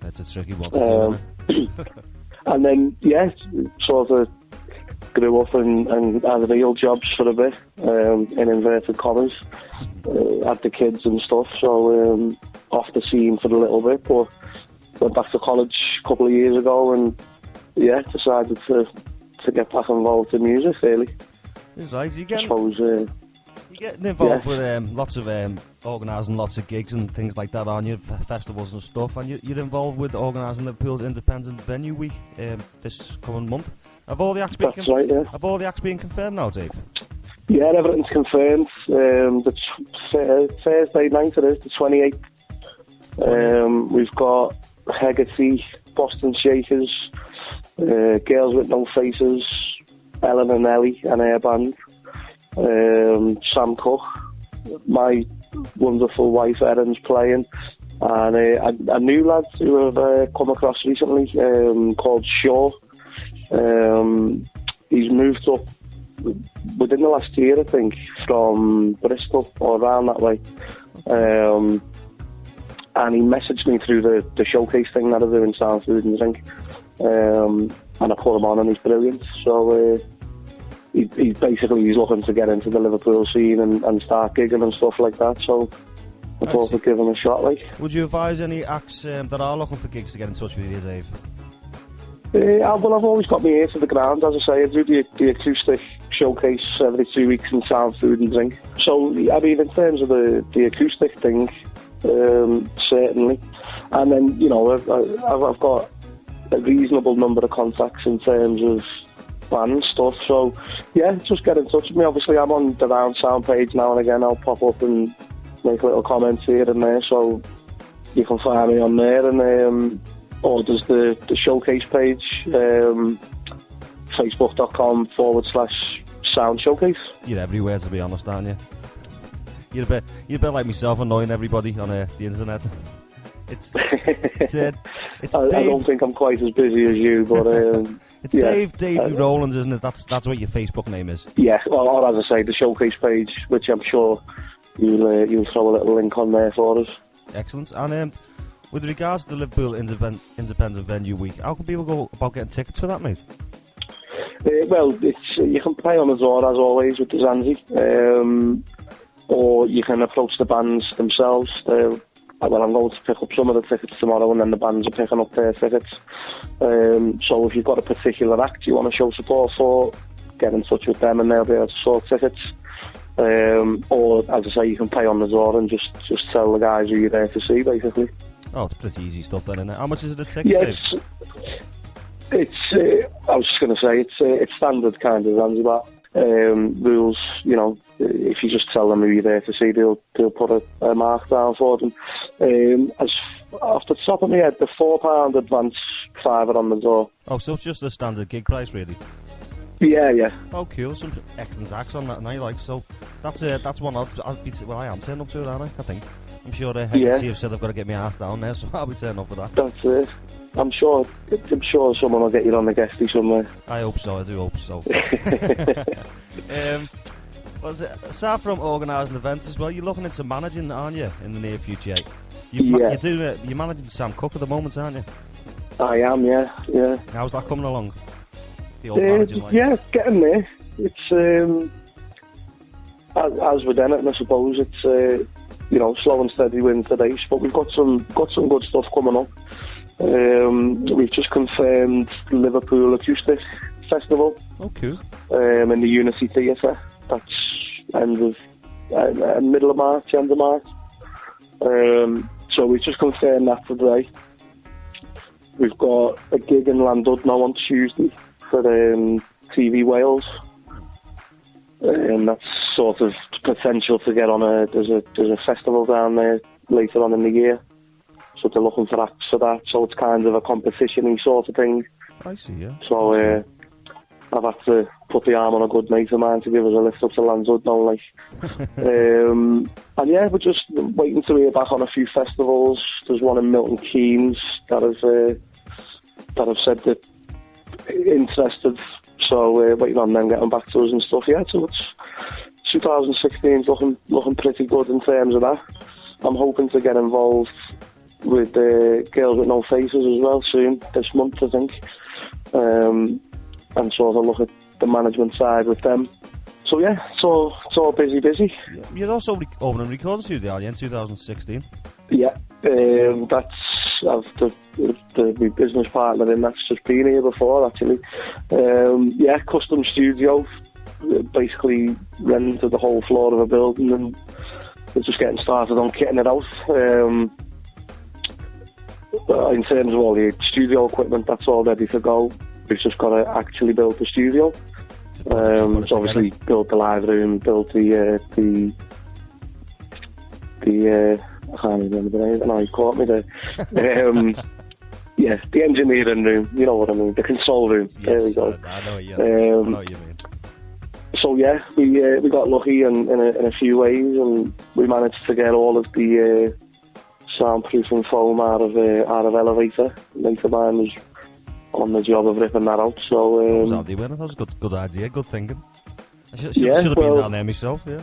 It's a tricky one to do, isn't it? And then, sort of grew up and had real jobs for a bit, in inverted commas. Had the kids and stuff, so off the scene for a little bit, but went back to college a couple of years ago and, decided to get back involved in music, really. That's right. You're getting involved with lots of organising lots of gigs and things like that, aren't you? Festivals and stuff, and you're involved with organising Liverpool's Independent Venue Week this coming month. Have all the acts been Have all the acts been confirmed now, Dave? Yeah, everything's confirmed. The Thursday night it is, the 28th. We've got Hegarty, Boston Shakers, Girls with No Faces, Ellen and Ellie and Air Band, Sam Cook, my wonderful wife Erin's playing, and a new lad who I've come across recently called Shaw. He's moved up within the last year, I think, from Bristol or around that way. And he messaged me through the showcase thing that I do in Sound Food and Drink. And I put him on and he's brilliant. So he's looking to get into the Liverpool scene and start gigging and stuff like that. So I thought I'd give him a shot. Would you advise any acts that are looking for gigs to get in touch with you, Dave? Well, I've always got my ear to the ground. As I say, I do the acoustic showcase every 2 weeks in Sound Food and Drink. So, I mean, in terms of the acoustic thing, certainly. And then, I've got a reasonable number of contacts in terms of band stuff. So, just get in touch with me. Obviously, I'm on the Round Sound page now and again. I'll pop up and make little comments here and there. So, you can find me on there. And, or there's the showcase page, facebook.com/sound showcase. You're everywhere, to be honest, aren't you? You're a bit like myself, annoying everybody on the internet. It's I don't think I'm quite as busy as you, but it's Dave Rowlands, isn't it? That's what your Facebook name is. Yeah, or as I say, the showcase page, which I'm sure you'll throw a little link on there for us. Excellent. And with regards to the Liverpool Independent Venue Week, how can people go about getting tickets for that, mate? Well, you can pay on the door, as always, with the Zanzi, or you can approach the bands themselves. I'm going to pick up some of the tickets tomorrow, and then the bands are picking up their tickets. So if you've got a particular act you want to show support for, get in touch with them and they'll be able to sort tickets. Or, as I say, you can pay on the door and just tell the guys who you're there to see, basically. Oh, it's pretty easy stuff then, isn't it? How much is it a ticket? Yes, it's I was just going to say, it's standard kind of Zanzibar rules. If you just tell them who you're there to see, they'll put a mark down for them. As off the top of my head, the £4 advance, £5 on the door. Oh, so it's just a standard gig price, really? Yeah. Oh, cool. Some excellent acts on that night, so that's one I am turning up to it, aren't I think. I'm sure Hegarty have said they've got to get my ass down there, so I'll be turning up for that. That's it. I'm sure someone will get you on the guesty somewhere. I hope so. I do hope so. Aside from organising events as well, you're looking into managing, aren't you, in the near future? You're managing Sam Cook at the moment, aren't you? I am, yeah. How's that coming along? The old managing life? Yeah, getting there. It's as with anything, I suppose. It's slow and steady wins the race, but we've got some good stuff coming up. We've just confirmed Liverpool Acoustic Festival. Oh, cool. In the Unity Theatre. That's middle of March, end of March. So we've just confirmed that today. We've got a gig in Llandudno on Tuesday for TV Wales. That's sort of potential to get on there's a festival down there later on in the year. So they're looking for acts for that. So it's kind of a competition-y sort of thing. I see, yeah. So I've had to put the arm on a good mate of mine to give us a lift up to Llandudno, and we're just waiting to hear back on a few festivals. There's one in Milton Keynes that have said they're interested. So waiting on them getting back to us and stuff. Yeah, so it's 2016's looking pretty good in terms of that. I'm hoping to get involved with Girls With No Faces as well soon, this month I think. And sort of look at the management side with them. So yeah, it's all busy. You're also opening a recording studio, aren't you, in 2016? Yeah, that's my business partner, and that's just been here before actually. Yeah, custom studio, basically rented the whole floor of a building, and we're just getting started on kitting it out. In terms of all the studio equipment, that's all ready to go. We've just got to actually build the studio. So obviously built the live room, built the I can't remember the name. No, you caught me there. Yeah, the engineering room. You know what I mean? The console room. Yes, there we go. I know what you mean. So yeah, we got lucky in a few ways, and we managed to get all of the soundproofing foam out of Elevator. Later man was on the job of ripping that out. So that was a good idea, good thinking. I should have been down there myself. Yeah.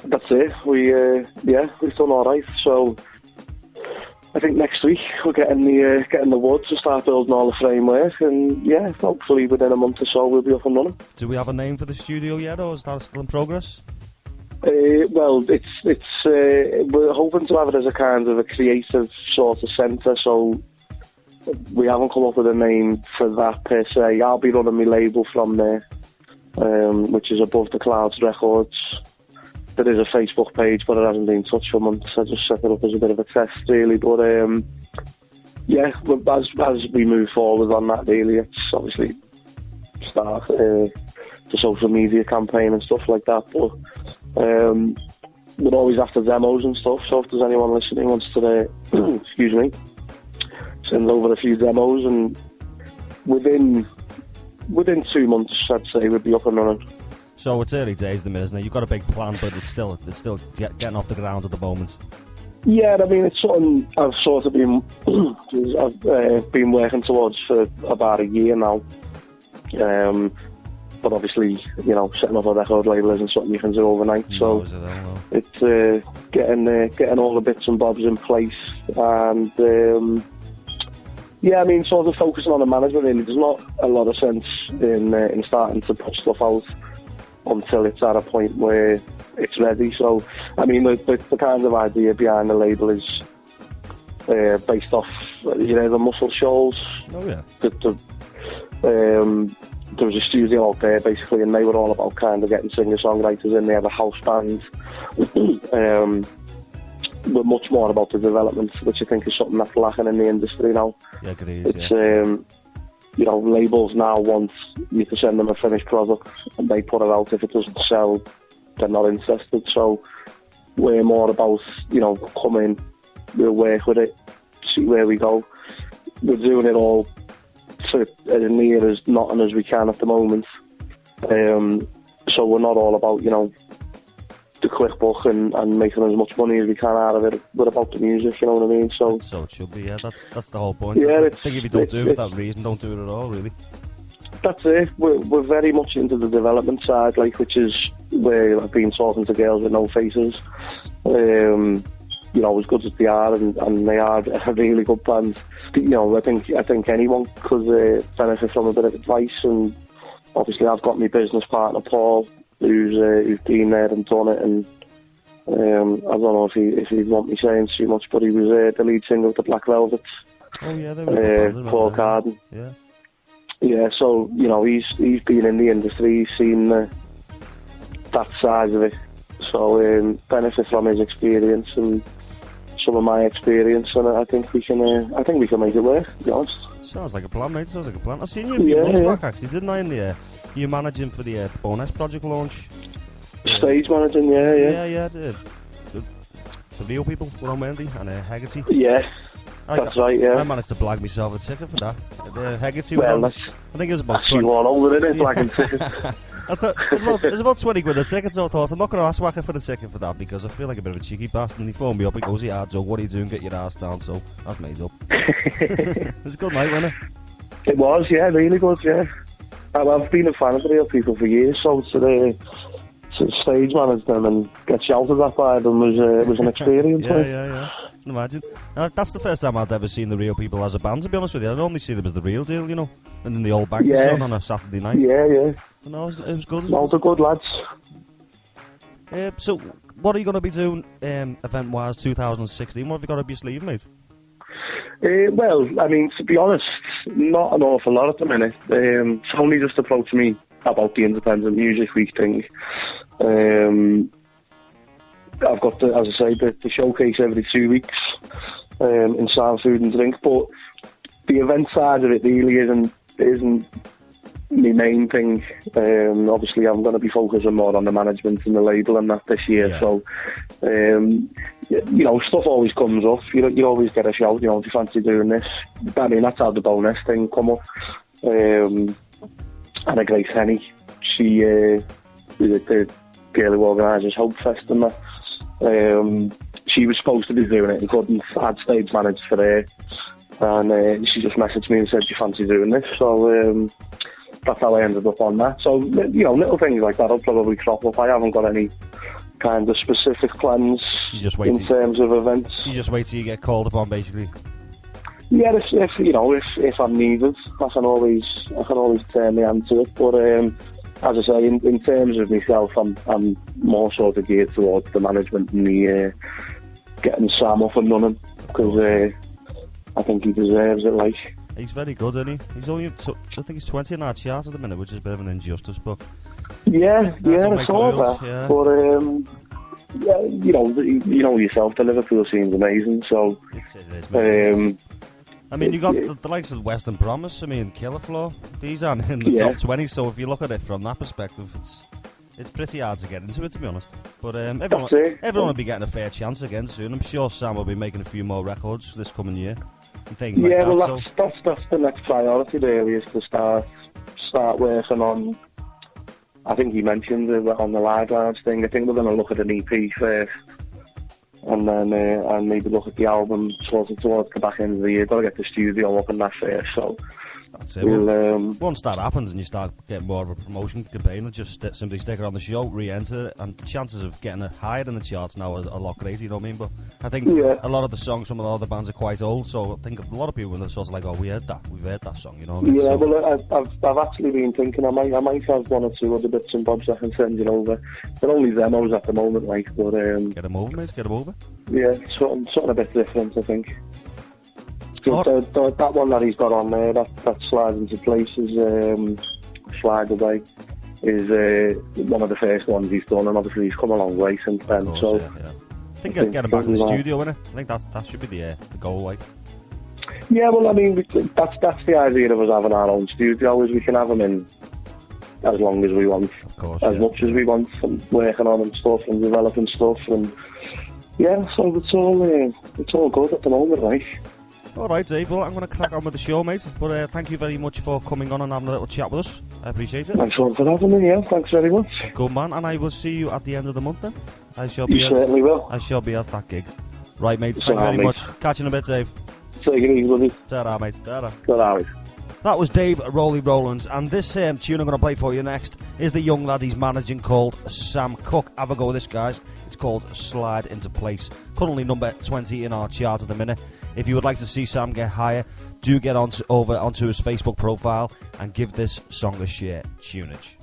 That's it. We've done all right. So I think next week we're getting the wood to start building all the framework, and yeah, hopefully within a month or so we'll be up and running. Do we have a name for the studio yet, or is that still in progress? Well, it's we're hoping to have it as a kind of a creative sort of centre. So we haven't come up with a name for that per se. I'll be running my label from there, which is Above the Clouds Records. There is a Facebook page, but it hasn't been touched for months. I just set it up as a bit of a test, really. But yeah, as we move forward on that, really, it's obviously start the social media campaign and stuff like that. But we're always after demos and stuff. So if there's anyone listening wants to, excuse me, send over a few demos, and within 2 months, I'd say we'd be up and running. So it's early days at the minute, isn't it? You've got a big plan, but it's still getting off the ground at the moment. Yeah, I mean, it's something I've sort of been working towards for about a year now. But obviously, you know, setting up a record label isn't something you can do overnight. So it's getting all the bits and bobs in place, and yeah, I mean, sort of focusing on the management. Really, there's not a lot of sense in starting to put stuff out until it's at a point where it's ready. So, I mean, the kind of idea behind the label is based off, the Muscle Shoals. Oh, yeah. There was a studio out there, basically, and they were all about kind of getting singer-songwriters in. They have a house band. But much more about the development, which I think is something that's lacking in the industry now. Yeah, it is, it's, labels now want you to send them a finished product, and they put it out. If it doesn't sell, they're not interested. So we're more about, come in, we'll work with it, see where we go. We're doing it all to as near as nothing as we can at the moment. So we're not all about, the quick book and making as much money as we can out of it. We're about the music, you know what I mean? So it should be, yeah. That's the whole point. Yeah, I think if you don't do it for that reason, don't do it at all, really. That's it. We're very much into the development side, which is where I've been talking to Girls With No Faces. As good as they are, and they are a really good band. I think anyone could benefit from a bit of advice, and obviously I've got my business partner Paul, who's been there and done it, and I don't know if he'd want me saying too much, but he was the lead singer of the Black Velvet. Oh yeah, they were Paul Carden. Yeah. Yeah, so he's been in the industry, he's seen that side of it, so benefit from his experience and some of my experience, and I think we can make it work, to be honest. Sounds like a plan, mate. Sounds like a plan. I seen you a few months back, actually, didn't I? In the you managing for the Bonus project launch. Stage managing, yeah. The real people were on Wendy and Hegarty. Yeah. That's right, yeah. I managed to blag myself a ticket for that. Hegarty, well, I think it was about 20. One over it, blagging tickets. I thought it was about 20 quid a ticket, so I thought I'm not going to ask Wacker for the ticket for that because I feel like a bit of a cheeky bastard. And he phoned me up, he goes, "Yeah, Joe, what are you doing? Get your ass down." So that's made up. It was a good night, wasn't it? It was, yeah, really good, yeah. I've been a fan of the real people for years, so to stage manage them and get shouted at by them was an experience. Yeah. Imagine. That's the first time I'd ever seen the Real People as a band, to be honest with you. I normally see them as the Real Deal, you know, and then the old Bankers on a Saturday night. Yeah. No, it was good. All the good lads. So, what are you going to be doing event-wise 2016? What have you got up your sleeve, mate? Well, I mean, to be honest, not an awful lot at the minute. Tony just approached me about the Independent Music Week thing. I've got, as I say, the showcase every 2 weeks in Sound Food and Drink, but the event side of it really isn't my main thing. Obviously, I'm going to be focusing more on the management and the label and that this year. Yeah. So, you know, stuff always comes up. You always get a shout. You know, if you fancy doing this, I mean, that's how the bonus thing come up. And a Grace Henny, she is the girl who organises Hope Fest and that. She was supposed to be doing it and couldn't. I'd stage managed for her, and she just messaged me and said she fancy doing this. So that's how I ended up on that. So, you know, little things like that will probably crop up. I haven't got any kind of specific plans in terms of events. You just wait till you get called upon, basically. Yeah, if I'm needed, I can always turn my hand to it. But as I say, in terms of myself, I'm more sort of geared towards the management and the getting Sam up and running, because I think he deserves it. Like, he's very good, isn't he? He's only, I think he's 20 in our chart at the minute, which is a bit of an injustice, but yeah, I saw that. Yeah. But you know yourself, the Liverpool scene's amazing. So it is, I mean, you got the likes of Western Promise. I mean, Killer Flow. These aren't in the top 20. So if you look at it from that perspective, it's pretty hard to get into it, to be honest. But everyone will be getting a fair chance again soon. I'm sure Sam will be making a few more records this coming year and things like that. Yeah, well, that's the next priority really, is to start working on. I think you mentioned on the Live Lounge thing. I think we're going to look at an EP first, and then and maybe look at the album towards the back end of the year. Got to get the studio up and that first. So that's it. Once that happens and you start getting more of a promotion campaign, just simply stick it on the show, re-enter it, and the chances of getting it higher in the charts now are a lot greater, you know what I mean? But I think a lot of the songs from a lot of the bands are quite old, so I think a lot of people are sort of like, oh, we've heard that song, you know what I mean? Yeah, well, I've actually been thinking I might have one or two other bits and bobs I can send you over. They're only demos at the moment, like, but get them over, mate, get them over. Yeah, something a bit different, I think. That one that he's got on there, that Slide Into Place is Slide Away, is one of the first ones he's done, and obviously he's come a long way since then. Course, so yeah. I think get him back in the studio, innit? I think that should be the goal, like. Yeah, well, I mean, that's the idea of us having our own studio, is we can have him in as long as we want, of course, as much as we want, and working on and stuff and developing stuff, and yeah, so it's all good at the moment, like. Alright, Dave, well, I'm going to crack on with the show, mate, but thank you very much for coming on and having a little chat with us. I appreciate it. Thanks for having me, yeah, thanks very much. Good man, and I will see you at the end of the month then. Certainly will. I shall be at that gig. Right, mate, thank you very much. Catch you in a bit, Dave. Take it easy, buddy. Ta-ra, mate. Ta-ra. Ta-ra, mate. That was Dave Rowley Rowlands, and this tune I'm going to play for you next is the young lad he's managing called Sam Cooke. Have a go with this, guys. It's called Slide Into Place. Currently number 20 in our chart at the minute. If you would like to see Sam get higher, do get over onto his Facebook profile and give this song a share. Tunage.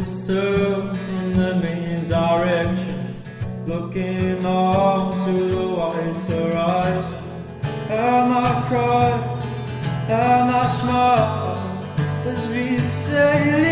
Surf in the main direction, looking on to the white horizon, and I cry and I smile as we sail